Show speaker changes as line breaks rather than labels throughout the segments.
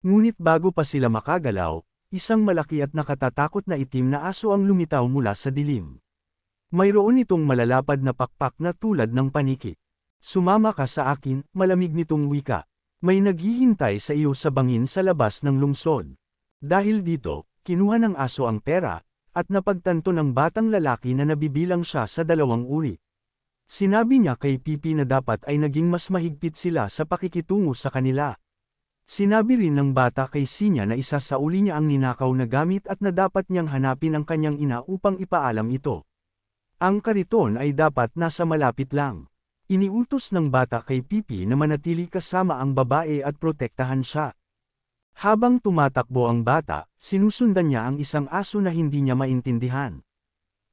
Ngunit bago pa sila makagalaw, isang malaki at nakatatakot na itim na aso ang lumitaw mula sa dilim. Mayroon itong malalapad na pakpak na tulad ng paniki. Sumama ka sa akin, malamig nitong wika. May naghihintay sa iyo sa bangin sa labas ng lungsod. Dahil dito, kinuha ng aso ang pera, at napagtanto ng batang lalaki na nabibilang siya sa 2 uri. Sinabi niya kay Pipi na dapat ay naging mas mahigpit sila sa pakikitungo sa kanila. Sinabi rin ng bata kay Sinya na isa sa uli niya ang ninakaw na gamit at na dapat niyang hanapin ang kanyang ina upang ipaalam ito. Ang kariton ay dapat nasa malapit lang. Iniutos ng bata kay Pipi na manatili kasama ang babae at protektahan siya. Habang tumatakbo ang bata, sinusundan niya ang isang aso na hindi niya maintindihan.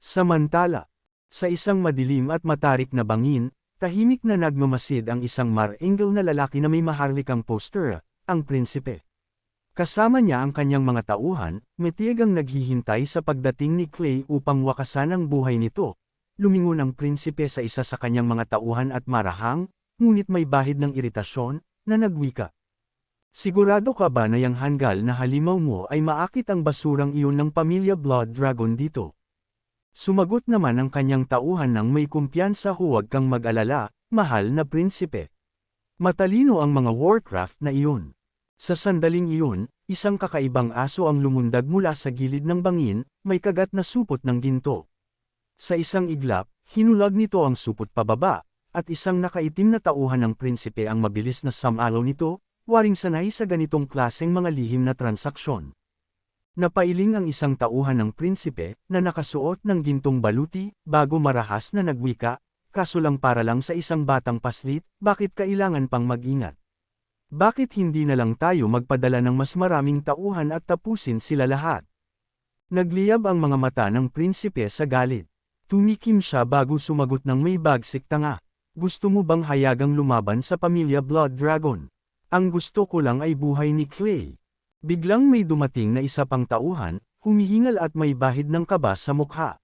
Samantala, sa isang madilim at matarik na bangin, tahimik na nagmamasid ang isang mar-angel na lalaki na may maharlikang poster, ang prinsipe. Kasama niya ang kanyang mga tauhan, matiyagang naghihintay sa pagdating ni Clay upang wakasan ang buhay nito. Lumingon ang prinsipe sa isa sa kanyang mga tauhan at marahang, ngunit may bahid ng iritasyon, na nagwika. Sigurado ka ba na yang hanggal na halimaw mo ay maakit ang basurang iyon ng pamilya Blood Dragon dito? Sumagot naman ang kanyang tauhan ng may kumpiyansa, huwag kang mag-alala, mahal na prinsipe. Matalino ang mga Warcraft na iyon. Sa sandaling iyon, isang kakaibang aso ang lumundag mula sa gilid ng bangin, may kagat na supot ng ginto. Sa isang iglap, hinulag nito ang supot pababa, at isang nakaitim na tauhan ng prinsipe ang mabilis na samalaw nito, waring sanay sa ganitong klaseng mga lihim na transaksyon. Napailing ang isang tauhan ng prinsipe, na nakasuot ng gintong baluti, bago marahas na nagwika, kaso lang para lang sa isang batang paslit, bakit kailangan pang mag-ingat? Bakit hindi na lang tayo magpadala ng mas maraming tauhan at tapusin sila lahat? Nagliyab ang mga mata ng prinsipe sa galit. Tumikim siya bago sumagot ng may bagsik tanga. Gusto mo bang hayagang lumaban sa pamilya Blood Dragon? Ang gusto ko lang ay buhay ni Clay. Biglang may dumating na isa pang tauhan, humihingal at may bahid ng kaba sa mukha.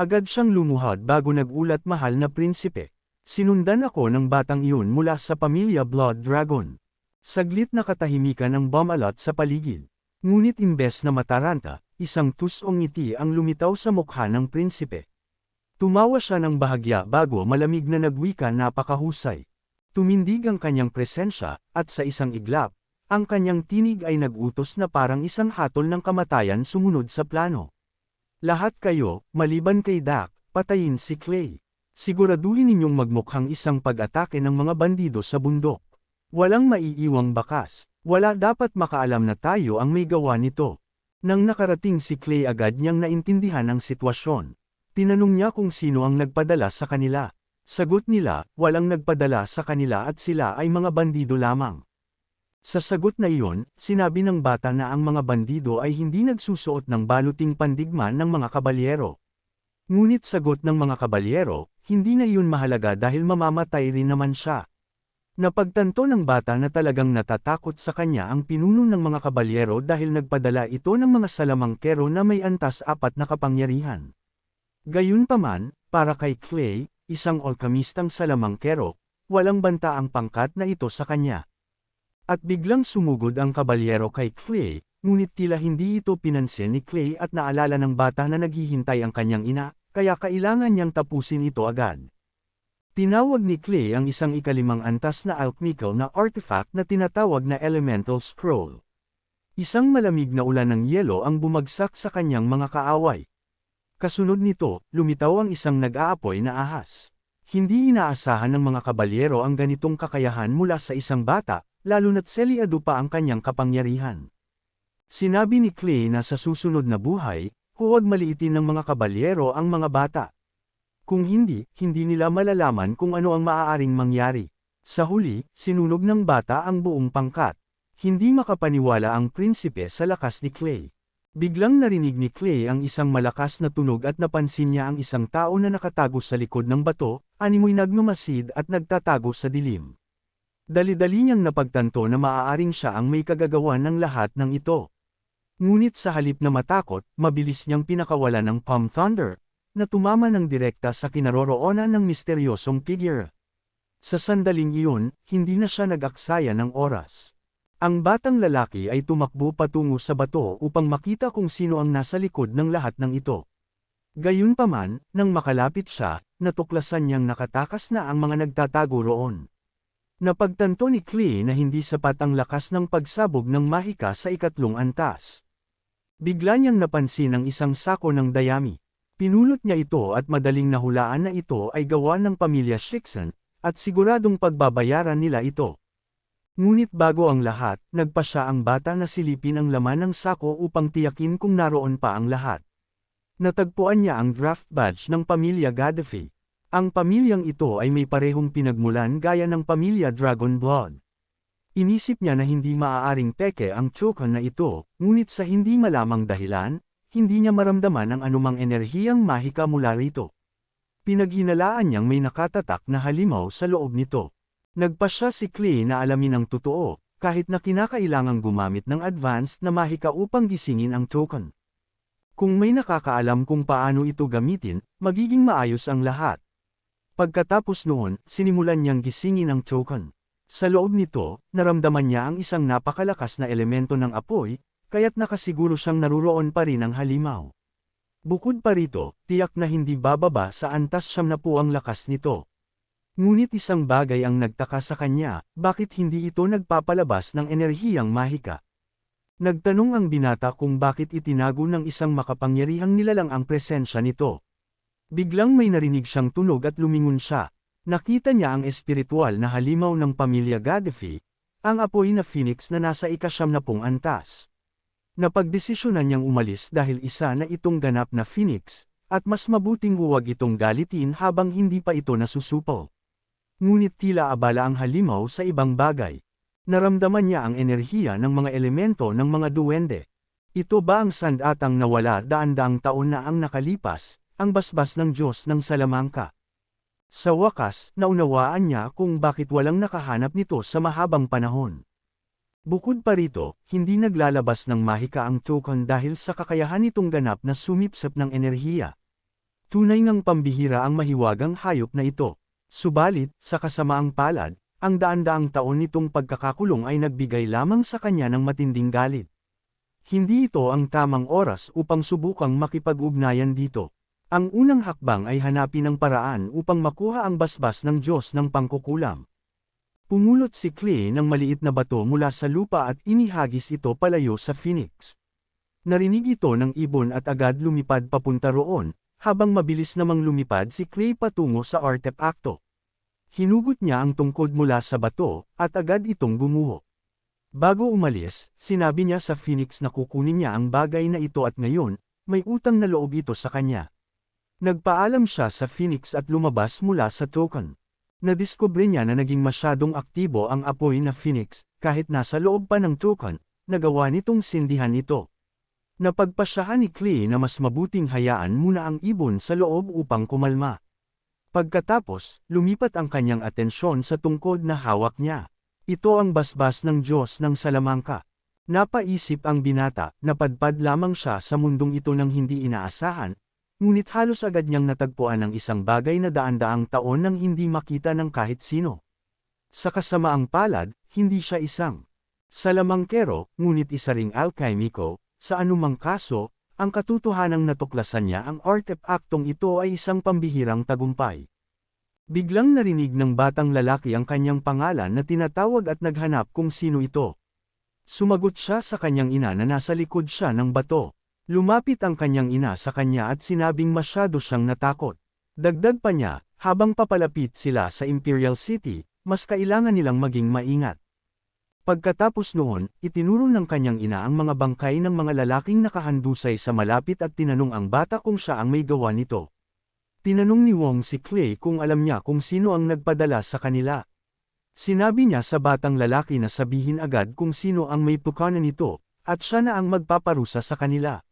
Agad siyang lumuhod bago nagulat, mahal na prinsipe. Sinundan ako ng batang iyon mula sa pamilya Blood Dragon. Saglit na katahimikan ang bumalot sa paligid. Ngunit imbes na mataranta, isang tusong ngiti ang lumitaw sa mukha ng prinsipe. Tumawa siya ng bahagya bago malamig na nagwika, napakahusay. Tumindig ang kanyang presensya, at sa isang iglap, ang kanyang tinig ay nagutos na parang isang hatol ng kamatayan sumunod sa plano. Lahat kayo, maliban kay Dak, patayin si Clay. Siguraduhin ninyong magmukhang isang pag-atake ng mga bandido sa bundok. Walang maiiwang bakas. Wala dapat makaalam na tayo ang may gawa nito. Nang nakarating si Clay, agad niyang naintindihan ang sitwasyon. Tinanong niya kung sino ang nagpadala sa kanila. Sagot nila, walang nagpadala sa kanila at sila ay mga bandido lamang. Sa sagot na iyon, sinabi ng bata na ang mga bandido ay hindi nagsusuot ng baluting pandigma ng mga kabalyero. Ngunit sagot ng mga kabalyero, hindi na iyon mahalaga dahil mamamatay rin naman siya. Napagtanto ng bata na talagang natatakot sa kanya ang pinuno ng mga kabalyero dahil nagpadala ito ng mga salamangkero na may antas 4 na kapangyarihan. Gayunpaman, para kay Clay, isang alkamistang salamangkero, walang banta ang pangkat na ito sa kanya. At biglang sumugod ang kabalyero kay Clay, ngunit tila hindi ito pinansin ni Clay at naalala ng bata na naghihintay ang kanyang ina, kaya kailangan niyang tapusin ito agad. Tinawag ni Clay ang isang ikalimang antas na alchemical na artifact na tinatawag na Elemental Scroll. Isang malamig na ulan ng yelo ang bumagsak sa kanyang mga kaaway. Kasunod nito, lumitaw ang isang nag-aapoy na ahas. Hindi inaasahan ng mga kabalyero ang ganitong kakayahan mula sa isang bata, lalo na't selyado pa ang kanyang kapangyarihan. Sinabi ni Clay na sa susunod na buhay, huwag maliitin ng mga kabalyero ang mga bata. Kung hindi, hindi nila malalaman kung ano ang maaaring mangyari. Sa huli, sinunog ng bata ang buong pangkat. Hindi makapaniwala ang prinsipe sa lakas ni Clay. Biglang narinig ni Clay ang isang malakas na tunog at napansin niya ang isang tao na nakatago sa likod ng bato, animoy nagmamasid at nagtatago sa dilim. Dali-dali niyang napagtanto na maaaring siya ang may kagagawan ng lahat ng ito. Ngunit sa halip na matakot, mabilis niyang pinakawalan ng Palm Thunder, na tumama ng direkta sa kinaroroonan ng misteryosong figure. Sa sandaling iyon, hindi na siya nag-aksaya ng oras. Ang batang lalaki ay tumakbo patungo sa bato upang makita kung sino ang nasa likod ng lahat ng ito. Gayunpaman, nang makalapit siya, natuklasan niyang nakatakas na ang mga nagtatago roon. Napagtanto ni Klee na hindi sapat ang lakas ng pagsabog ng mahika sa ikatlong antas. Bigla niyang napansin ang isang sako ng dayami. Pinulot niya ito at madaling nahulaan na ito ay gawa ng pamilya Shikson, at siguradong pagbabayaran nila ito. Ngunit bago ang lahat, nagpa siya ang bata na silipin ang laman ng sako upang tiyakin kung naroon pa ang lahat. Natagpuan niya ang draft badge ng pamilya Gaddafi. Ang pamilyang ito ay may parehong pinagmulan gaya ng pamilya Dragon Blood. Inisip niya na hindi maaaring peke ang token na ito, ngunit sa hindi malamang dahilan, hindi niya maramdaman ang anumang enerhiyang mahika mula rito. Pinaghinalaan niyang may nakatatak na halimaw sa loob nito. Nagpasya si Klee na alamin ang totoo, kahit na kinakailangang gumamit ng advanced na mahika upang gisingin ang token. Kung may nakakaalam kung paano ito gamitin, magiging maayos ang lahat. Pagkatapos noon, sinimulan niyang gisingin ang token. Sa loob nito, naramdaman niya ang isang napakalakas na elemento ng apoy, kaya't nakasiguro siyang naruroon pa rin ang halimaw. Bukod pa rito, tiyak na hindi bababa sa antas 70 ang lakas nito. Ngunit isang bagay ang nagtaka sa kanya, bakit hindi ito nagpapalabas ng enerhiyang mahika? Nagtanong ang binata kung bakit itinago ng isang makapangyarihang nilalang ang presensya nito. Biglang may narinig siyang tunog at lumingon siya. Nakita niya ang espiritual na halimaw ng pamilya Gaddafi, ang apoy na phoenix na nasa ika-70 antas. Napagdesisyonan niyang umalis dahil isa na itong ganap na phoenix, at mas mabuting huwag itong galitin habang hindi pa ito nasusupo. Ngunit tila abala ang halimaw sa ibang bagay. Naramdaman niya ang enerhiya ng mga elemento ng mga duwende. Ito ba ang sandatang nawala daan-daang taon na ang nakalipas, ang basbas ng Diyos ng Salamangka? Sa wakas, naunawaan niya kung bakit walang nakahanap nito sa mahabang panahon. Bukod pa rito, hindi naglalabas ng mahika ang token dahil sa kakayahan nitong ganap na sumipsip ng enerhiya. Tunay ngang pambihira ang mahiwagang hayop na ito. Subalit, sa kasamaang palad, ang daan-daang taon nitong pagkakakulong ay nagbigay lamang sa kanya ng matinding galit. Hindi ito ang tamang oras upang subukang makipag-ugnayan dito. Ang unang hakbang ay hanapin ang paraan upang makuha ang basbas ng Diyos ng pangkukulam. Pumulot si Klee ng maliit na bato mula sa lupa at inihagis ito palayo sa phoenix. Narinig ito ng ibon at agad lumipad papunta roon, habang mabilis namang lumipad si Klee patungo sa artepakto. Hinugot niya ang tungkod mula sa bato, at agad itong gumuho. Bago umalis, sinabi niya sa phoenix na kukunin niya ang bagay na ito at ngayon, may utang na loob ito sa kanya. Nagpaalam siya sa phoenix at lumabas mula sa token. Nadiskubre niya na naging masyadong aktibo ang apoy na phoenix, kahit nasa loob pa ng token, nagawa nitong sindihan ito. Napagpasyahan ni Klee na mas mabuting hayaan muna ang ibon sa loob upang kumalma. Pagkatapos, lumipat ang kanyang atensyon sa tungkod na hawak niya. Ito ang basbas ng Diyos ng Salamangka. Napaisip ang binata, napadpad lamang siya sa mundong ito ng hindi inaasahan, ngunit halos agad niyang natagpuan ang isang bagay na daan-daang taon nang hindi makita ng kahit sino. Sa kasamaang palad, hindi siya isang salamangkero, ngunit isa ring alchemiko. Sa anumang kaso, ang katotohanang natuklasan niya ang artepaktong ito ay isang pambihirang tagumpay. Biglang narinig ng batang lalaki ang kanyang pangalan na tinatawag at naghanap kung sino ito. Sumagot siya sa kanyang ina na nasa likod siya ng bato. Lumapit ang kanyang ina sa kanya at sinabing masyado siyang natakot. Dagdag pa niya, habang papalapit sila sa Imperial City, mas kailangan nilang maging maingat. Pagkatapos noon, itinuro ng kanyang ina ang mga bangkay ng mga lalaking nakahandusay sa malapit at tinanong ang bata kung siya ang may gawa nito. Tinanong ni Wong si Klee kung alam niya kung sino ang nagpadala sa kanila. Sinabi niya sa batang lalaki na sabihin agad kung sino ang may pukanan nito, at siya na ang magpaparusa sa kanila.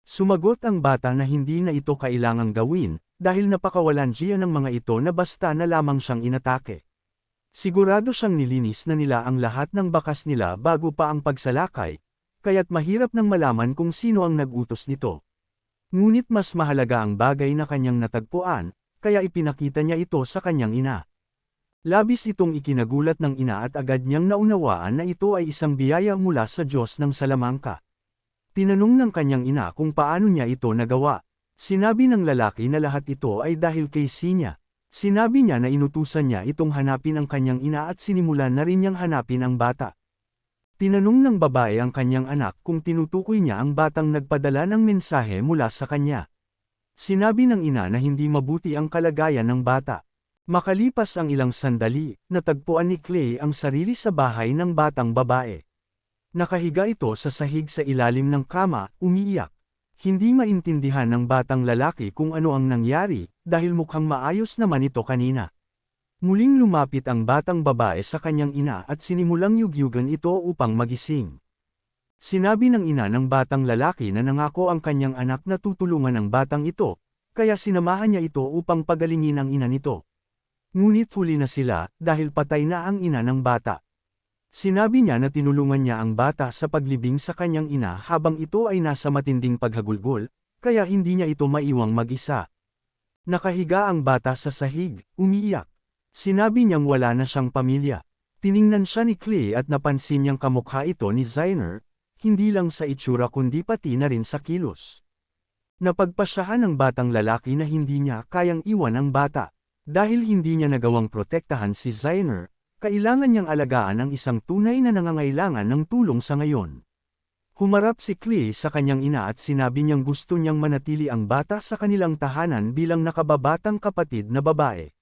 Sumagot ang bata na hindi na ito kailangang gawin, dahil napakawalan siya ng mga ito na basta na lamang siyang inatake. Sigurado siyang nilinis na nila ang lahat ng bakas nila bago pa ang pagsalakay, kaya't mahirap nang malaman kung sino ang nag-utos nito. Ngunit mas mahalaga ang bagay na kanyang natagpuan, kaya ipinakita niya ito sa kanyang ina. Labis itong ikinagulat ng ina at agad niyang naunawaan na ito ay isang biyaya mula sa Diyos ng Salamangka. Tinanong ng kanyang ina kung paano niya ito nagawa. Sinabi ng lalaki na lahat ito ay dahil kay Sinya. Sinabi niya na inutusan niya itong hanapin ang kanyang ina at sinimulan na rin niyang hanapin ang bata. Tinanong ng babae ang kanyang anak kung tinutukoy niya ang batang nagpadala ng mensahe mula sa kanya. Sinabi ng ina na hindi mabuti ang kalagayan ng bata. Makalipas ang ilang sandali, natagpuan ni Clay ang sarili sa bahay ng batang babae. Nakahiga ito sa sahig sa ilalim ng kama, umiiyak. Hindi maintindihan ng batang lalaki kung ano ang nangyari, dahil mukhang maayos naman ito kanina. Muling lumapit ang batang babae sa kanyang ina at sinimulang yugyugan ito upang magising. Sinabi ng ina ng batang lalaki na nangako ang kanyang anak na tutulungan ang batang ito, kaya sinamahan niya ito upang pagalingin ang ina nito. Ngunit huli na sila, dahil patay na ang ina ng bata. Sinabi niya na tinulungan niya ang bata sa paglibing sa kanyang ina habang ito ay nasa matinding paghagulgol, kaya hindi niya ito maiwang mag-isa. Nakahiga ang bata sa sahig, umiiyak. Sinabi niyang wala na siyang pamilya. Tiningnan siya ni Clay at napansin niyang kamukha ito ni Zyner, hindi lang sa itsura kundi pati na rin sa kilos. Napagpasyahan ng batang lalaki na hindi niya kayang iwan ang bata. Dahil hindi niya nagawang protektahan si Zyner, kailangan niyang alagaan ang isang tunay na nangangailangan ng tulong sa ngayon. Humarap si Clay sa kanyang ina at sinabi niyang gusto niyang manatili ang bata sa kanilang tahanan bilang nakababatang kapatid na babae.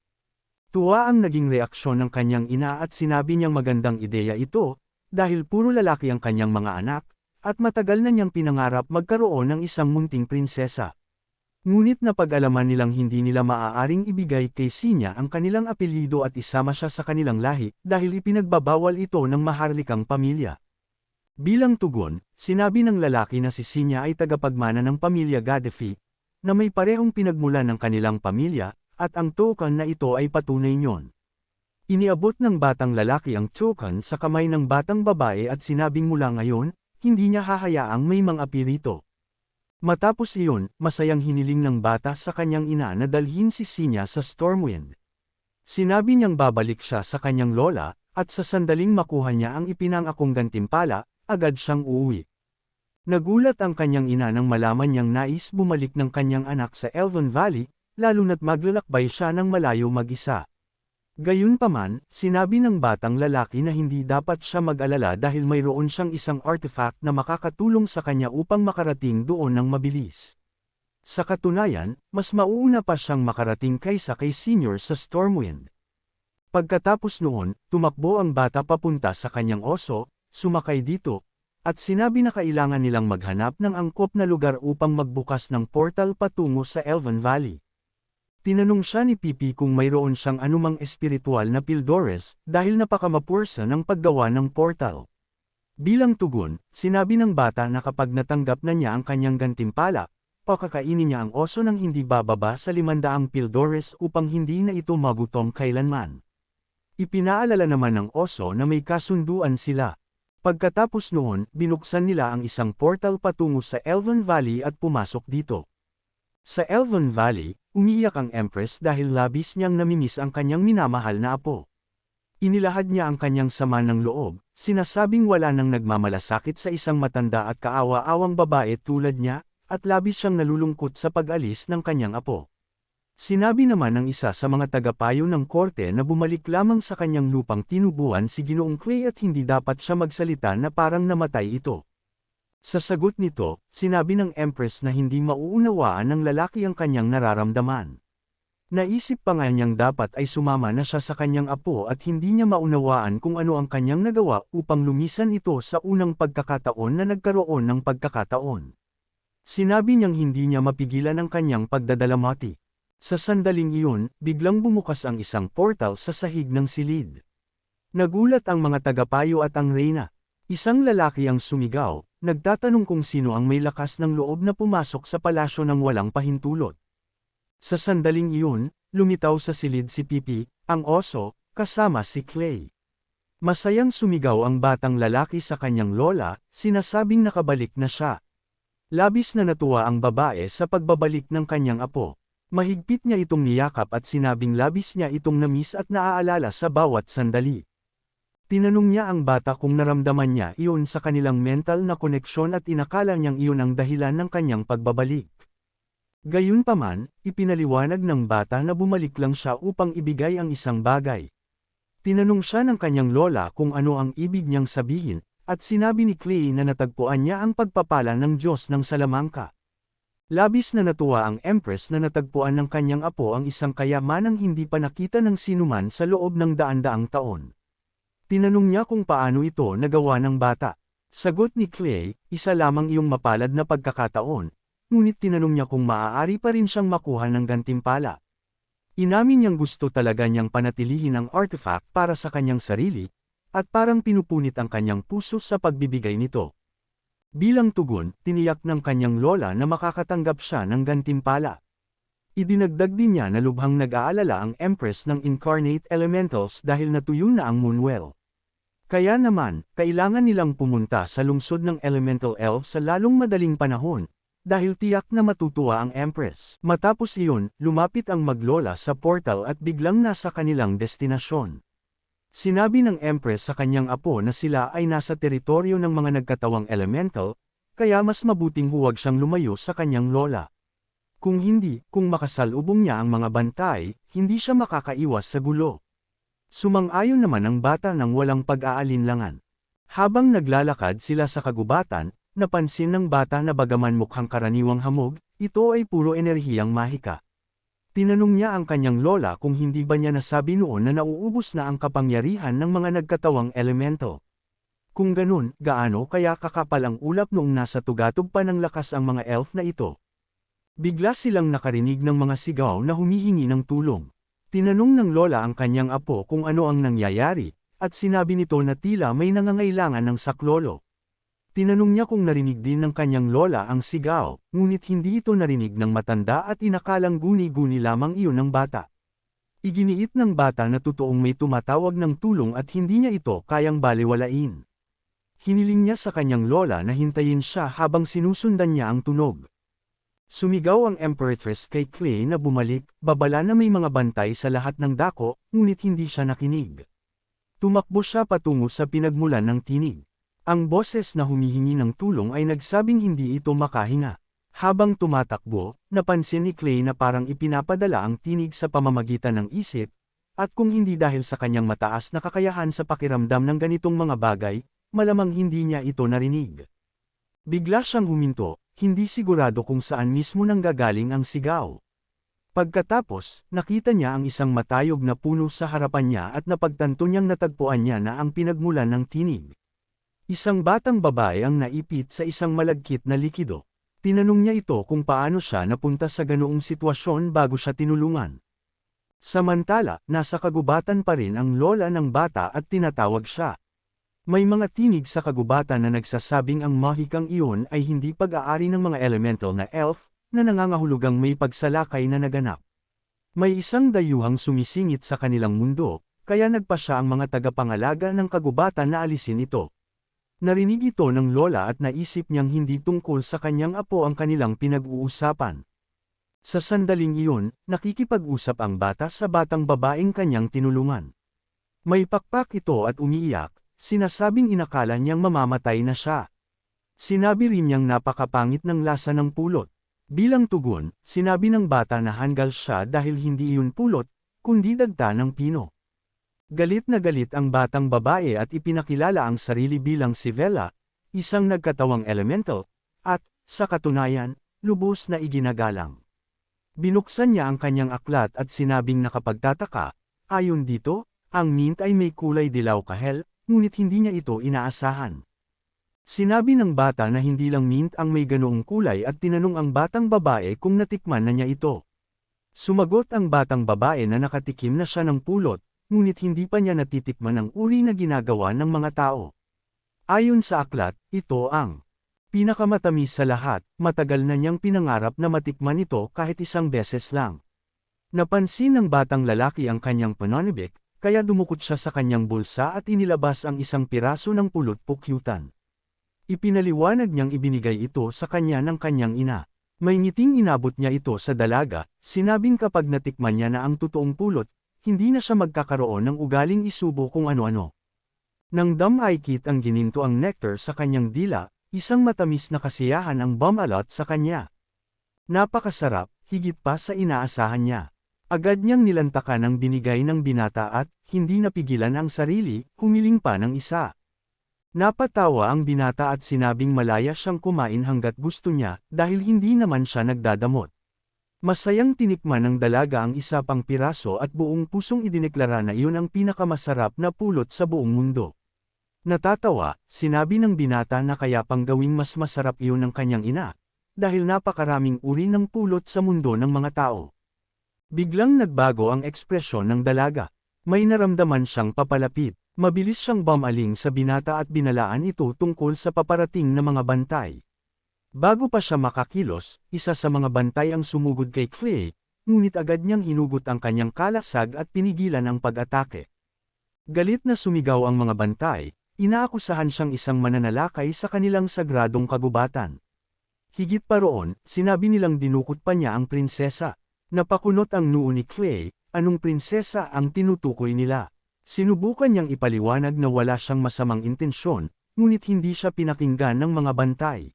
Tuwa ang naging reaksyon ng kanyang ina at sinabi niyang magandang ideya ito, dahil puro lalaki ang kanyang mga anak, at matagal na niyang pinangarap magkaroon ng isang munting prinsesa. Ngunit napag-alaman nilang hindi nila maaaring ibigay kay Sinya ang kanilang apelyido at isama siya sa kanilang lahi dahil ipinagbabawal ito ng maharlikang pamilya. Bilang tugon, sinabi ng lalaki na si Sinya ay tagapagmana ng pamilya Gaddafi, na may parehong pinagmulan ng kanilang pamilya, at ang token na ito ay patunay niyon. Iniabot ng batang lalaki ang token sa kamay ng batang babae at sinabing mula ngayon, hindi niya hahayaang may mga apelyido. Matapos iyon, masayang hiniling ng bata sa kanyang ina na dalhin si Sinya sa Stormwind. Sinabi niyang babalik siya sa kanyang lola, at sa sandaling makuha niya ang ipinangakong gantimpala, agad siyang uuwi. Nagulat ang kanyang ina nang malaman niyang nais bumalik ng kanyang anak sa Elven Valley, lalo na't maglalakbay siya ng malayo mag-isa. Gayunpaman, sinabi ng batang lalaki na hindi dapat siya mag-alala dahil mayroon siyang isang artifact na makakatulong sa kanya upang makarating doon ng mabilis. Sa katunayan, mas mauuna pa siyang makarating kaysa kay Senior sa Stormwind. Pagkatapos noon, tumakbo ang bata papunta sa kanyang oso, sumakay dito, at sinabi na kailangan nilang maghanap ng angkop na lugar upang magbukas ng portal patungo sa Elven Valley. Tinanong siya ni Pipi kung mayroon siyang anumang espiritual na Pildores, dahil napakamapursa ng paggawa ng portal. Bilang tugon, sinabi ng bata na kapag natanggap na niya ang kanyang gantimpala, pakakainin niya ang oso ng hindi bababa sa 500 Pildores upang hindi na ito magutom kailanman. Ipinaalala naman ng oso na may kasunduan sila. Pagkatapos noon, binuksan nila ang isang portal patungo sa Elven Valley at pumasok dito. Sa Elven Valley, umiiyak ang Empress dahil labis niyang namimiss ang kanyang minamahal na apo. Inilahad niya ang kanyang sama ng loob, sinasabing wala nang nagmamalasakit sa isang matanda at kaawa-awang babae tulad niya, at labis siyang nalulungkot sa pag-alis ng kanyang apo. Sinabi naman ng isa sa mga tagapayo ng korte na bumalik lamang sa kanyang lupang tinubuan si Ginoong Clay at hindi dapat siya magsalita na parang namatay ito. Sa sagot nito, sinabi ng Empress na hindi mauunawaan ng lalaki ang kanyang nararamdaman. Naisip pa nga niyang dapat ay sumama na siya sa kanyang apo at hindi niya maunawaan kung ano ang kanyang nagawa upang lumisan ito sa unang pagkakataon na nagkaroon ng pagkakataon. Sinabi niyang hindi niya mapigilan ang kanyang pagdadalamhati. Sa sandaling iyon, biglang bumukas ang isang portal sa sahig ng silid. Nagulat ang mga tagapayo at ang reyna. Isang lalaki ang sumigaw, nagtatanong kung sino ang may lakas ng loob na pumasok sa palasyo ng walang pahintulot. Sa sandaling iyon, lumitaw sa silid si Pipi, ang oso, kasama si Clay. Masayang sumigaw ang batang lalaki sa kanyang lola, sinasabing nakabalik na siya. Labis na natuwa ang babae sa pagbabalik ng kanyang apo. Mahigpit niya itong niyakap at sinabing labis niya itong namiss at naaalala sa bawat sandali. Tinanong niya ang bata kung naramdaman niya iyon sa kanilang mental na koneksyon at inakala niyang iyon ang dahilan ng kanyang pagbabalik. Gayunpaman, ipinaliwanag ng bata na bumalik lang siya upang ibigay ang isang bagay. Tinanong siya ng kanyang lola kung ano ang ibig niyang sabihin, at sinabi ni Clay na natagpuan niya ang pagpapala ng Diyos ng Salamangka. Labis na natuwa ang Empress na natagpuan ng kanyang apo ang isang kayamanang hindi pa nakita ng sinuman sa loob ng daan-daang taon. Tinanong niya kung paano ito nagawa ng bata. Sagot ni Clay, isa lamang iyong mapalad na pagkakataon, ngunit tinanong niya kung maaari pa rin siyang makuha ng gantimpala. Inamin niyang gusto talaga niyang panatilihin ang artifact para sa kanyang sarili, at parang pinupunit ang kanyang puso sa pagbibigay nito. Bilang tugon, tiniyak ng kanyang lola na makakatanggap siya ng gantimpala. Idinagdag din niya na lubhang nag-aalala ang Empress ng Incarnate Elementals dahil natuyo na ang Moonwell. Kaya naman, kailangan nilang pumunta sa lungsod ng Elemental Elves sa lalong madaling panahon, dahil tiyak na matutuwa ang Empress. Matapos iyon, lumapit ang maglola sa portal at biglang nasa kanilang destinasyon. Sinabi ng Empress sa kanyang apo na sila ay nasa teritoryo ng mga nagkatawang elemental, kaya mas mabuting huwag siyang lumayo sa kanyang lola. Kung hindi, kung makasalubong niya ang mga bantay, hindi siya makakaiwas sa gulo. Sumang-ayon naman ang bata ng walang pag-aalinlangan. Habang naglalakad sila sa kagubatan, napansin ng bata na bagaman mukhang karaniwang hamog, ito ay puro enerhiyang mahika. Tinanong niya ang kanyang lola kung hindi ba niya nasabi noon na nauubos na ang kapangyarihan ng mga nagkatawang elemento. Kung ganun, gaano kaya kakapal ang ulap noong nasa tugatog pa ng lakas ang mga elf na ito? Bigla silang nakarinig ng mga sigaw na humihingi ng tulong. Tinanong ng lola ang kanyang apo kung ano ang nangyayari, at sinabi nito na tila may nangangailangan ng saklolo. Tinanong niya kung narinig din ng kanyang lola ang sigaw, ngunit hindi ito narinig ng matanda at inakalang guni-guni lamang iyon ng bata. Iginiit ng bata na totoong may tumatawag ng tulong at hindi niya ito kayang balewalain. Hiniling niya sa kanyang lola na hintayin siya habang sinusundan niya ang tunog. Sumigaw ang Empress kay Clay na bumalik, babala na may mga bantay sa lahat ng dako, ngunit hindi siya nakinig. Tumakbo siya patungo sa pinagmulan ng tinig. Ang boses na humihingi ng tulong ay nagsabing hindi ito makahinga. Habang tumatakbo, napansin ni Clay na parang ipinapadala ang tinig sa pamamagitan ng isip, at kung hindi dahil sa kanyang mataas na kakayahan sa pakiramdam ng ganitong mga bagay, malamang hindi niya ito narinig. Bigla siyang huminto, hindi sigurado kung saan mismo nanggagaling ang sigaw. Pagkatapos, nakita niya ang isang matayog na puno sa harapan niya at napagtanto niyang natagpuan niya na ang pinagmulan ng tinig. Isang batang babae ang naipit sa isang malagkit na likido. Tinanong niya ito kung paano siya napunta sa ganoong sitwasyon bago siya tinulungan. Samantala, nasa kagubatan pa rin ang lola ng bata at tinatawag siya. May mga tinig sa kagubatan na nagsasabing ang mahikang iyon ay hindi pag-aari ng mga elemental na elf, na nangangahulugang may pagsalakay na naganap. May isang dayuhang sumisingit sa kanilang mundo, kaya nagpa siya ang mga tagapangalaga ng kagubatan na alisin ito. Narinig ito ng lola at naisip niyang hindi tungkol sa kanyang apo ang kanilang pinag-uusapan. Sa sandaling iyon, nakikipag-usap ang bata sa batang babaeng kanyang tinulungan. May pakpak ito at umiiyak, sinasabing inakala niyang mamamatay na siya. Sinabi rin niyang napakapangit ng lasa ng pulot. Bilang tugon, sinabi ng bata na hanggal siya dahil hindi iyon pulot, kundi dagta ng pino. Galit na galit ang batang babae at ipinakilala ang sarili bilang si Vela, isang nagkatawang elemental, at, sa katunayan, lubos na iginagalang. Binuksan niya ang kanyang aklat at sinabing nakapagtataka, ayon dito, ang mint ay may kulay dilaw kahel, ngunit hindi niya ito inaasahan. Sinabi ng bata na hindi lang mint ang may ganoong kulay at tinanong ang batang babae kung natikman na niya ito. Sumagot ang batang babae na nakatikim na siya ng pulot, ngunit hindi pa niya natitikman ang uri na ginagawa ng mga tao. Ayon sa aklat, ito ang pinakamatamis sa lahat, matagal na niyang pinangarap na matikman ito kahit isang beses lang. Napansin ng batang lalaki ang kanyang pananibik, kaya dumukot siya sa kanyang bulsa at inilabas ang isang piraso ng pulot pukyutan. Ipinaliwanag niyang ibinigay ito sa kanya ng kanyang ina. May ngiting inabot niya ito sa dalaga, sinabing kapag natikman niya na ang totoong pulot, hindi na siya magkakaroon ng ugaling isubo kung ano-ano. Nang damaykit ang gininto ang nectar sa kanyang dila, isang matamis na kasiyahan ang bumalot sa kanya. Napakasarap, higit pa sa inaasahan niya. Agad niyang nilantakan ang binigay ng binata at, hindi napigilan ang sarili, humiling pa ng isa. Napatawa ang binata at sinabing malaya siyang kumain hanggat gusto niya, dahil hindi naman siya nagdadamot. Masayang tinikman ng dalaga ang isa pang piraso at buong pusong idineklara na iyon ang pinakamasarap na pulot sa buong mundo. Natatawa, sinabi ng binata na kaya pang gawing mas masarap iyon ng kanyang ina, dahil napakaraming uri ng pulot sa mundo ng mga tao. Biglang nagbago ang ekspresyon ng dalaga. May naramdaman siyang papalapit. Mabilis siyang bumaling sa binata at binalaan ito tungkol sa paparating na mga bantay. Bago pa siya makakilos, isa sa mga bantay ang sumugod kay Clay, ngunit agad niyang hinugot ang kanyang kalasag at pinigilan ang pag-atake. Galit na sumigaw ang mga bantay, inaakusahan siyang isang mananalakay sa kanilang sagradong kagubatan. Higit pa roon, sinabi nilang dinukot pa niya ang prinsesa. Napakunot ang noo ni Clay, anong prinsesa ang tinutukoy nila? Sinubukan niyang ipaliwanag na wala siyang masamang intensyon, ngunit hindi siya pinakinggan ng mga bantay.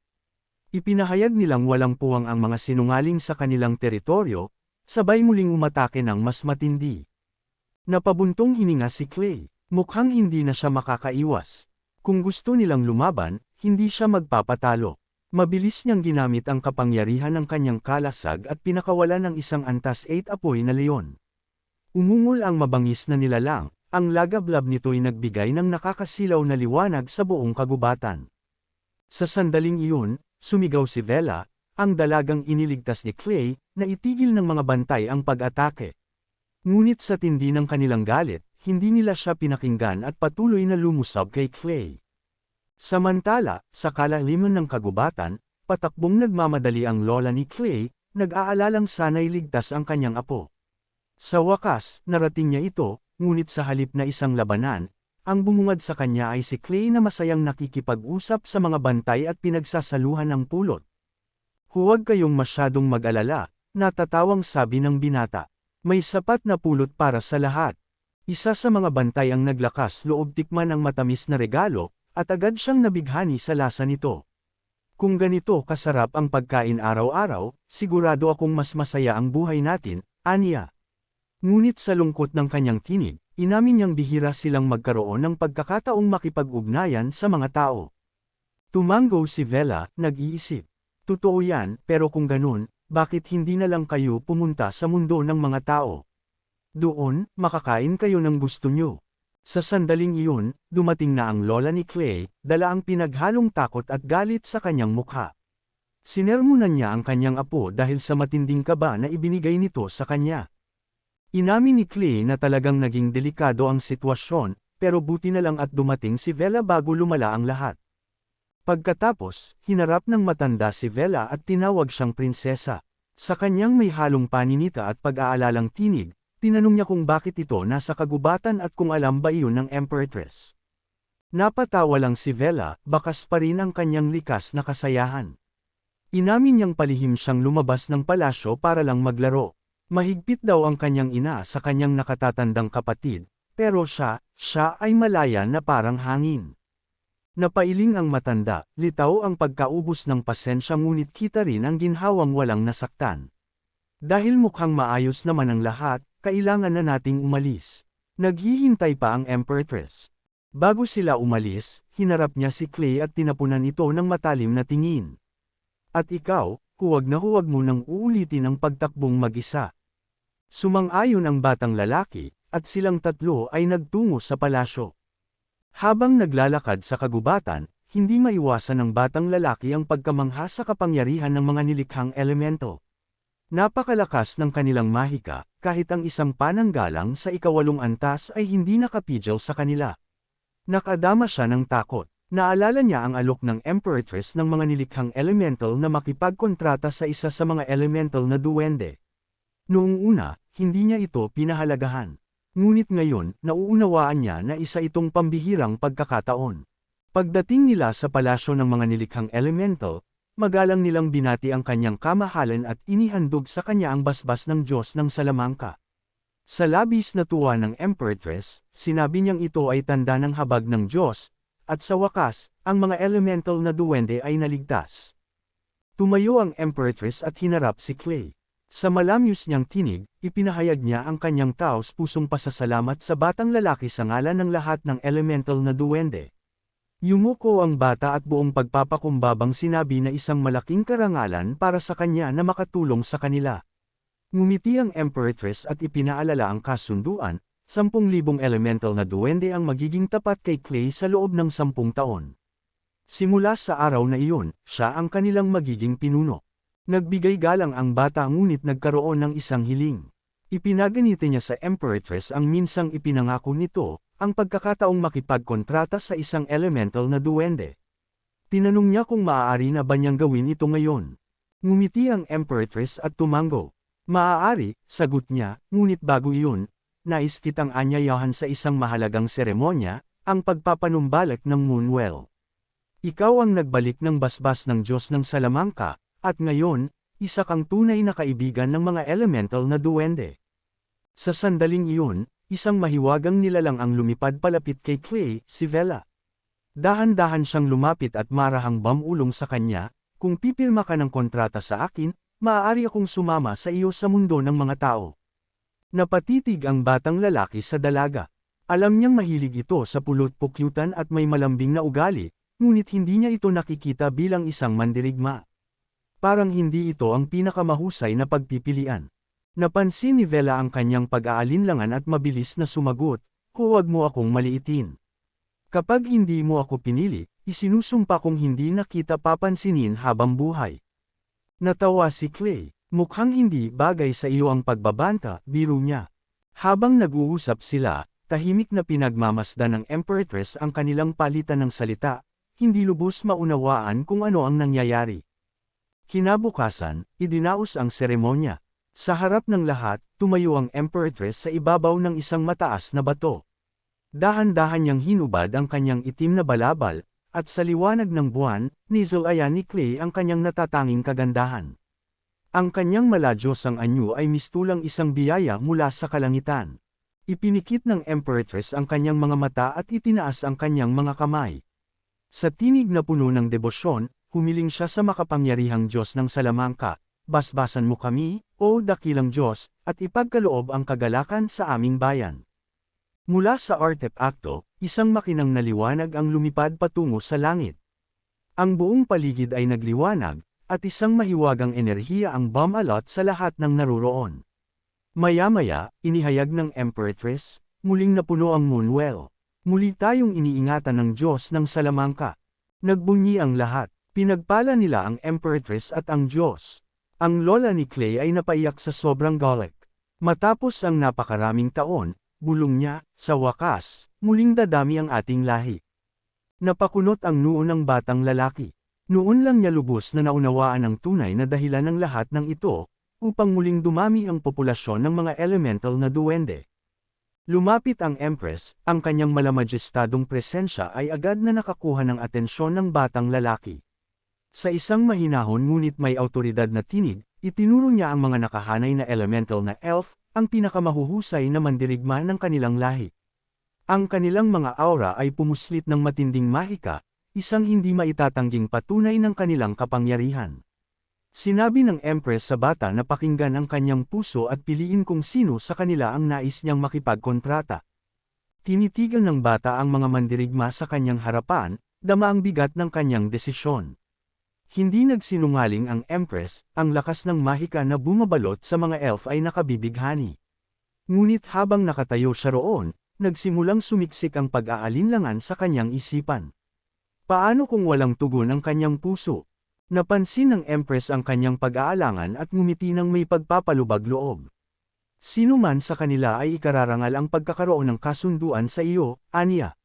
Ipinahayag nilang walang puwang ang mga sinungaling sa kanilang teritoryo, sabay muling umatake ng mas matindi. Napabuntong hininga si Clay, mukhang hindi na siya makakaiwas. Kung gusto nilang lumaban, hindi siya magpapatalo. Mabilis niyang ginamit ang kapangyarihan ng kanyang kalasag at pinakawalan ng isang antas 8 apoy na leon. Umungol ang mabangis na nilalang. Ang lagablab nito'y nagbigay ng nakakasilaw na liwanag sa buong kagubatan. Sa sandaling iyon, sumigaw si Vela, ang dalagang iniligtas ni Clay, na itigil ng mga bantay ang pag-atake. Ngunit sa tindi ng kanilang galit, hindi nila siya pinakinggan at patuloy na lumusab kay Clay. Samantala, sa kalaliman ng kagubatan, patakbong nagmamadali ang lola ni Clay, nag-aalalang sana'y ligtas ang kanyang apo. Sa wakas, narating niya ito, ngunit sa halip na isang labanan, ang bumungad sa kanya ay si Clay na masayang nakikipag-usap sa mga bantay at pinagsasaluhan ng pulot. Huwag kayong masyadong mag-alala, natatawang sabi ng binata. May sapat na pulot para sa lahat. Isa sa mga bantay ang naglakas loob tikman ang matamis na regalo, at agad siyang nabighani sa lasa nito. Kung ganito kasarap ang pagkain araw-araw, sigurado akong mas masaya ang buhay natin, aniya. Ngunit sa lungkot ng kanyang tinig, inamin niyang bihira silang magkaroon ng pagkakataong makipag-ugnayan sa mga tao. Tumango si Vela, nag-iisip. Totoo yan, pero kung ganun, bakit hindi na lang kayo pumunta sa mundo ng mga tao? Doon, makakain kayo ng gusto nyo. Sa sandaling iyon, dumating na ang lola ni Clay, dala ang pinaghalong takot at galit sa kanyang mukha. Sinermonan niya ang kanyang apo dahil sa matinding kaba na ibinigay nito sa kanya. Inamin ni Clay na talagang naging delikado ang sitwasyon, pero buti na lang at dumating si Vela bago lumala ang lahat. Pagkatapos, hinarap ng matanda si Vela at tinawag siyang prinsesa. Sa kanyang may halong paninita at pag-aalalang tinig, tinanong niya kung bakit ito nasa kagubatan at kung alam ba iyon ng Empress. Napatawa lang si Vela, bakas pa rin ang kanyang likas na kasayahan. Inamin niyang palihim siyang lumabas ng palasyo para lang maglaro. Mahigpit daw ang kanyang ina sa kanyang nakatatandang kapatid, pero siya ay malaya na parang hangin. Napailing ang matanda, litaw ang pagkaubos ng pasensya ngunit kita rin ang ginhawang walang nasaktan. Dahil mukhang maayos naman ang lahat, kailangan na nating umalis. Naghihintay pa ang Empress. Bago sila umalis, hinarap niya si Clay at tinapunan ito ng matalim na tingin. At ikaw, huwag na huwag mo nang uulitin ang pagtakbong mag-isa. Sumang-ayon ang batang lalaki, at silang tatlo ay nagtungo sa palasyo. Habang naglalakad sa kagubatan, hindi maiwasan ng batang lalaki ang pagkamangha sa kapangyarihan ng mga nilikhang elemento. Napakalakas ng kanilang mahika, kahit ang isang pananggalang sa ikawalong antas ay hindi nakapidyaw sa kanila. Nakadama siya ng takot. Naalala niya ang alok ng Empress ng mga nilikhang elemental na makipagkontrata sa isa sa mga elemental na duwende. Noong una, hindi niya ito pinahalagahan. Ngunit ngayon, nauunawaan niya na isa itong pambihirang pagkakataon. Pagdating nila sa palasyo ng mga nilikhang elemental, magalang nilang binati ang kanyang kamahalan at inihandog sa kanya ang basbas ng Diyos ng Salamangka. Sa labis na tuwa ng Empress, sinabi niyang ito ay tanda ng habag ng Diyos, at sa wakas, ang mga elemental na duwende ay naligtas. Tumayo ang Empress at hinarap si Clay. Sa malamyos niyang tinig, ipinahayag niya ang kanyang taos-pusong pasasalamat sa batang lalaki sa ngalan ng lahat ng elemental na duwende. Yumuko ang bata at buong pagpapakumbabang sinabi na isang malaking karangalan para sa kanya na makatulong sa kanila. Ngumiti ang Empress at ipinaalala ang kasunduan, 10,000 elemental na duwende ang magiging tapat kay Clay sa loob ng 10 taon. Simula sa araw na iyon, siya ang kanilang magiging pinuno. Nagbigay galang ang bata ngunit nagkaroon ng isang hiling. Ipinaganiti niya sa Empress ang minsang ipinangako nito, ang pagkakataong makipagkontrata sa isang elemental na duwende. Tinanong niya kung maaari na ba niyang gawin ito ngayon. Ngumiti ang Empress at tumango. Maaari, sagot niya, ngunit bago iyon, nais kitang anyayahan sa isang mahalagang seremonya, ang pagpapanumbalik ng Moonwell. Ikaw ang nagbalik ng basbas ng Diyos ng Salamangka, at ngayon, isa kang tunay na kaibigan ng mga elemental na duwende. Sa sandaling iyon, isang mahiwagang nilalang ang lumipad palapit kay Clay, si Vela. Dahan-dahan siyang lumapit at marahang bamulong sa kanya, kung pipirma ka ng kontrata sa akin, maaari akong sumama sa iyo sa mundo ng mga tao. Napatitig ang batang lalaki sa dalaga. Alam niyang mahilig ito sa pulot-pukyutan at may malambing na ugali, ngunit hindi niya ito nakikita bilang isang mandirigma. Parang hindi ito ang pinakamahusay na pagpipilian. Napansin ni Vela ang kanyang pag-aalinlangan at mabilis na sumagot, huwag mo akong maliitin. Kapag hindi mo ako pinili, isinusumpa kong hindi na kita papansinin habang buhay. Natawa si Clay, mukhang hindi bagay sa iyo ang pagbabanta, biro niya. Habang nag-uusap sila, tahimik na pinagmamasdan ng Empress ang kanilang palitan ng salita, hindi lubos maunawaan kung ano ang nangyayari. Kinabukasan, idinaos ang seremonya. Sa harap ng lahat, tumayo ang Empress sa ibabaw ng isang mataas na bato. Dahan-dahan niyang hinubad ang kanyang itim na balabal, at sa liwanag ng buwan, nizulayan ni Clay ang kanyang natatanging kagandahan. Ang kanyang maladyosang anyo ay mistulang isang biyaya mula sa kalangitan. Ipinikit ng Empress ang kanyang mga mata at itinaas ang kanyang mga kamay. Sa tinig na puno ng debosyon, humiling siya sa makapangyarihang Diyos ng Salamangka, basbasan mo kami, o dakilang Diyos, at ipagkaloob ang kagalakan sa aming bayan. Mula sa artepakto, isang makinang naliwanag ang lumipad patungo sa langit. Ang buong paligid ay nagliwanag, at isang mahiwagang enerhiya ang bumalot sa lahat ng naruroon. Maya-maya, inihayag ng Empress, muling napuno ang Moonwell. Muli tayong iniingatan ng Diyos ng Salamangka. Nagbunyi ang lahat. Pinagpala nila ang Empress at ang Diyos. Ang lola ni Clay ay napaiyak sa sobrang galit. Matapos ang napakaraming taon, bulong niya, sa wakas, muling dadami ang ating lahi. Napakunot ang noo ng batang lalaki. Noon lang niya lubos na naunawaan ang tunay na dahilan ng lahat ng ito, upang muling dumami ang populasyon ng mga elemental na duwende. Lumapit ang Empress, ang kanyang malamajestadong presensya ay agad na nakakuha ng atensyon ng batang lalaki. Sa isang mahinahon ngunit may awtoridad na tinig, itinuro niya ang mga nakahanay na elemental na elf, ang pinakamahuhusay na mandirigma ng kanilang lahi. Ang kanilang mga aura ay pumuslit ng matinding mahika, isang hindi maitatangging patunay ng kanilang kapangyarihan. Sinabi ng Empress sa bata na pakinggan ang kanyang puso at piliin kung sino sa kanila ang nais niyang makipagkontrata. Tinitigan ng bata ang mga mandirigma sa kanyang harapan, dama ang bigat ng kanyang desisyon. Hindi nagsinungaling ang Empress, ang lakas ng mahika na bumabalot sa mga elf ay nakabibighani. Ngunit habang nakatayo siya roon, nagsimulang sumiksik ang pag-aalinlangan sa kanyang isipan. Paano kung walang tugon ang kanyang puso? Napansin ng Empress ang kanyang pag-aalangan at ngumiti ng may pagpapalubag loob. Sino man sa kanila ay ikararangal ang pagkakaroon ng kasunduan sa iyo, aniya.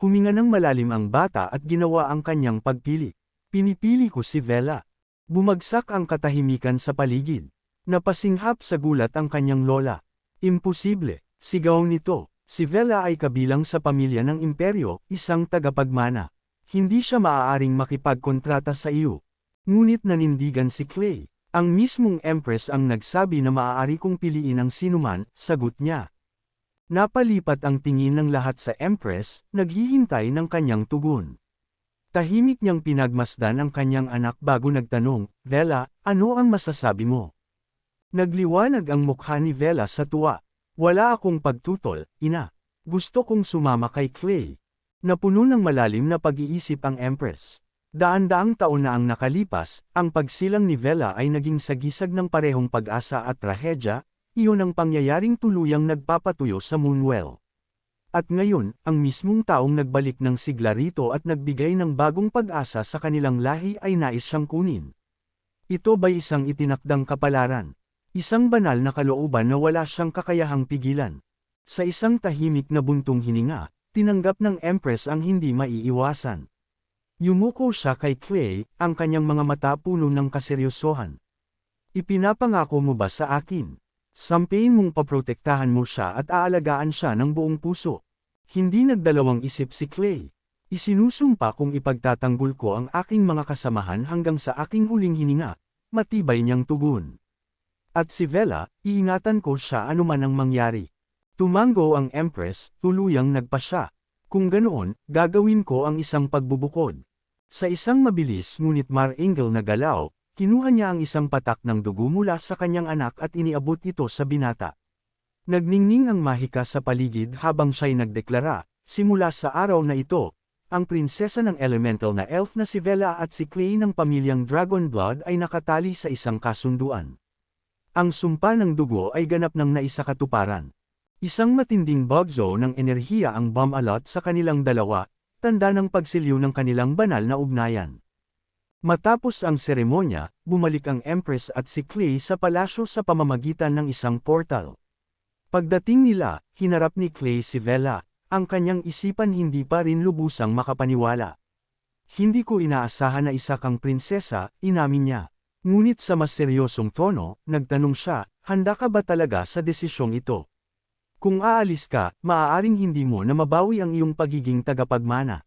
Huminga ng malalim ang bata at ginawa ang kanyang pagpili. Pinipili ko si Vela. Bumagsak ang katahimikan sa paligid. Napasinghap sa gulat ang kanyang lola. Imposible, sigaw nito. Si Vela ay kabilang sa pamilya ng imperyo, isang tagapagmana. Hindi siya maaaring makipagkontrata sa iyo. Ngunit nanindigan si Clay. Ang mismong Empress ang nagsabi na maaari kong piliin ang sinuman, sagot niya. Napalipat ang tingin ng lahat sa Empress, naghihintay ng kanyang tugon. Tahimik niyang pinagmasdan ang kanyang anak bago nagtanong, Vela, ano ang masasabi mo? Nagliwanag ang mukha ni Vela sa tuwa. Wala akong pagtutol, ina. Gusto kong sumama kay Clay. Napuno ng malalim na pag-iisip ang Empress. Daan-daang taon na ang nakalipas, ang pagsilang ni Vela ay naging sagisag ng parehong pag-asa at trahedya, iyon ang pangyayaring tuluyang nagpapatuyo sa Moonwell. At ngayon, ang mismong taong nagbalik ng sigla rito at nagbigay ng bagong pag-asa sa kanilang lahi ay nais siyang kunin. Ito ba'y isang itinakdang kapalaran? Isang banal na kalooban na wala siyang kakayahang pigilan. Sa isang tahimik na buntong hininga, tinanggap ng Empress ang hindi maiiwasan. Yumuko siya kay Clay, ang kanyang mga mata puno ng kaseryosohan. Ipinapangako mo ba sa akin? Sampayin mong paprotektahan mo siya at aalagaan siya ng buong puso. Hindi nagdalawang isip si Clay. Isinusumpa kong ipagtatanggol ko ang aking mga kasamahan hanggang sa aking huling hininga, matibay niyang tugon. At si Vela, iingatan ko siya anuman ang mangyari. Tumango ang Empress, tuluyang nagpasya. Kung ganoon, gagawin ko ang isang pagbubukod. Sa isang mabilis ngunit marangal na galaw, kinuha niya ang isang patak ng dugo mula sa kanyang anak at iniabot ito sa binata. Nagningning ang mahika sa paligid habang siya'y nagdeklara, simula sa araw na ito, ang prinsesa ng elemental na elf na si Vela at si Clay ng pamilyang Dragon Blood ay nakatali sa isang kasunduan. Ang sumpa ng dugo ay ganap ng naisakatuparan. Isang matinding bugzo ng enerhiya ang bumalot sa kanilang dalawa, tanda ng pagsilyo ng kanilang banal na ugnayan. Matapos ang seremonya, bumalik ang Empress at si Clay sa palasyo sa pamamagitan ng isang portal. Pagdating nila, hinarap ni Clay si Vela, ang kanyang isipan hindi pa rin lubusang makapaniwala. Hindi ko inaasahan na isa kang prinsesa, inamin niya. Ngunit sa mas seryosong tono, nagtanong siya, handa ka ba talaga sa desisyong ito? Kung aalis ka, maaaring hindi mo na mabawi ang iyong pagiging tagapagmana.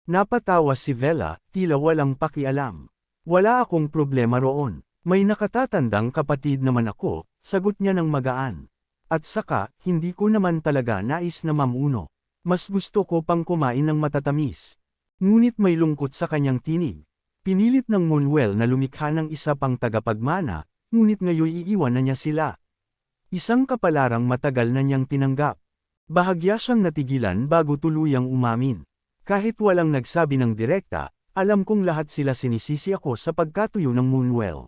Napatawa si Vela, tila walang pakialam. Wala akong problema roon. May nakatatandang kapatid naman ako, sagot niya ng magaan. At saka, hindi ko naman talaga nais na mamuno. Mas gusto ko pang kumain ng matatamis. Ngunit may lungkot sa kanyang tinig. Pinilit ng Moonwell na lumikha ng isa pang tagapagmana, ngunit ngayon iiwan na niya sila. Isang kapalarang matagal na niyang tinanggap. Bahagya siyang natigilan bago tuluyang umamin. Kahit walang nagsabi ng direkta, alam kong lahat sila sinisisi ako sa pagkatuyo ng Moonwell.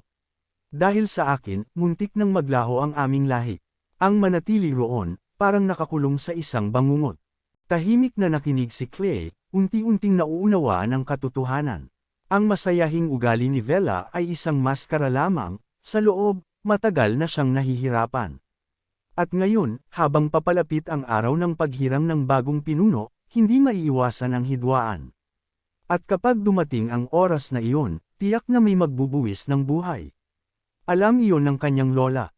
Dahil sa akin, muntik nang maglaho ang aming lahi. Ang manatili roon, parang nakakulong sa isang bangungot. Tahimik na nakinig si Clay, unti-unting nauunawaan ang katotohanan. Ang masayahing ugali ni Vela ay isang maskara lamang, sa loob, matagal na siyang nahihirapan. At ngayon, habang papalapit ang araw ng paghirang ng bagong pinuno, hindi maiiwasan ang hidwaan. At kapag dumating ang oras na iyon, tiyak na may magbubuwis ng buhay. Alam iyon ng kanyang lola.